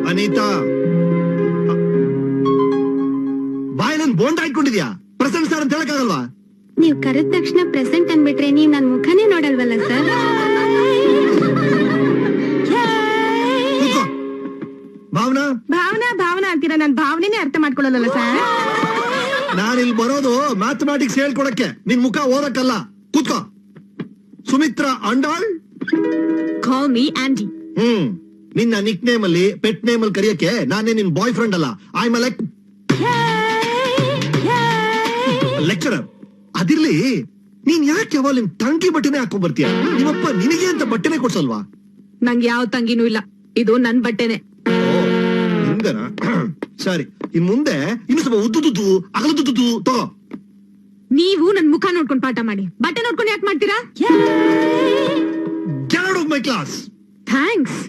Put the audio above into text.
ಅನಿತಾ ಬಾಯ್ ಬೋಂಡ್ ಹಾಕೊಂಡಿದ್ಯಾ present sir ಅಂತ ಹೇಳಕ್ಕಾಗಲ್ವಾ? ನೀವ್ ಕರೆದ ತಕ್ಷಣ ಪ್ರೆಸೆಂಟ್ ಅನ್ಬಿಟ್ರೆ ನೀವ್ ನನ್ ಮುಖನೇ ನೋಡಲ್ವಲ್ಲ ಸರ್. ಭಾವನಾ ಭಾವನಾ ಭಾವನಾ ಅಂತೀರಾ, ನನ್ ಭಾವನೆನೇ ಅರ್ಥ ಮಾಡ್ಕೊಳ್ಳಲ್ಲ ಸರ್. ನಾನಿಲ್ಲಿ ಬರೋದು ಮ್ಯಾಥಮೆಟಿಕ್ಸ್ ಹೇಳ್ಕೊಡಕ್ಕೆ, ನಿನ್ ಮುಖ ಓದಕ್ಕಲ್ಲ. ಕೂತ್ಕೋ. Sumitra Andal. Call me aunty. ನಿನ್ನ ನಿಕ್ ನೇಮ್ ಅಲ್ಲಿ ಪೆಟ್ ನೇಮ್ ಅಲ್ಲಿ ಕರಿಯಕ್ಕೆ ನಾನೇ ನಿನ್ ಬಾಯ್ ಫ್ರೆಂಡ್ ಅಲ್ಲ. I am lecturer. ಅದಿರ್ಲಿ, ನೀನ್ ಯಾಕೆ ಯಾವಾಗ ನಿಮ್ ತಂಗಿ ಬಟ್ಟೆನೆ ಹಾಕೊಂಡ್ ಬರ್ತೀಯ? ನಿಮ್ಮಪ್ಪ ನಿನಗೆ ಅಂತ ಬಟ್ಟೆನೆ ಕೊಡ್ಸಲ್ವಾ? ನಂಗೆ ಯಾವ ತಂಗಿನೂ ಇಲ್ಲ, ಇದು ನನ್ ಬಟ್ಟೆನೆ. ಹಿಂಗನಾ? ಸರಿ, ಇನ್ ಮುಂದೆ ಇನ್ನು ಸ್ವಲ್ಪ ಉದ್ದುದ್ದು ಅಗಲದುದ್ದು ತಗೋ. ನೀವು ನನ್ ಮುಖ ನೋಡ್ಕೊಂಡು ಪಾಠ ಮಾಡಿ, ಬಟ್ಟೆ ನೋಡ್ಕೊಂಡು ಯಾಕೆ ಮಾಡ್ತೀರಾ? Get out of my class. Thanks.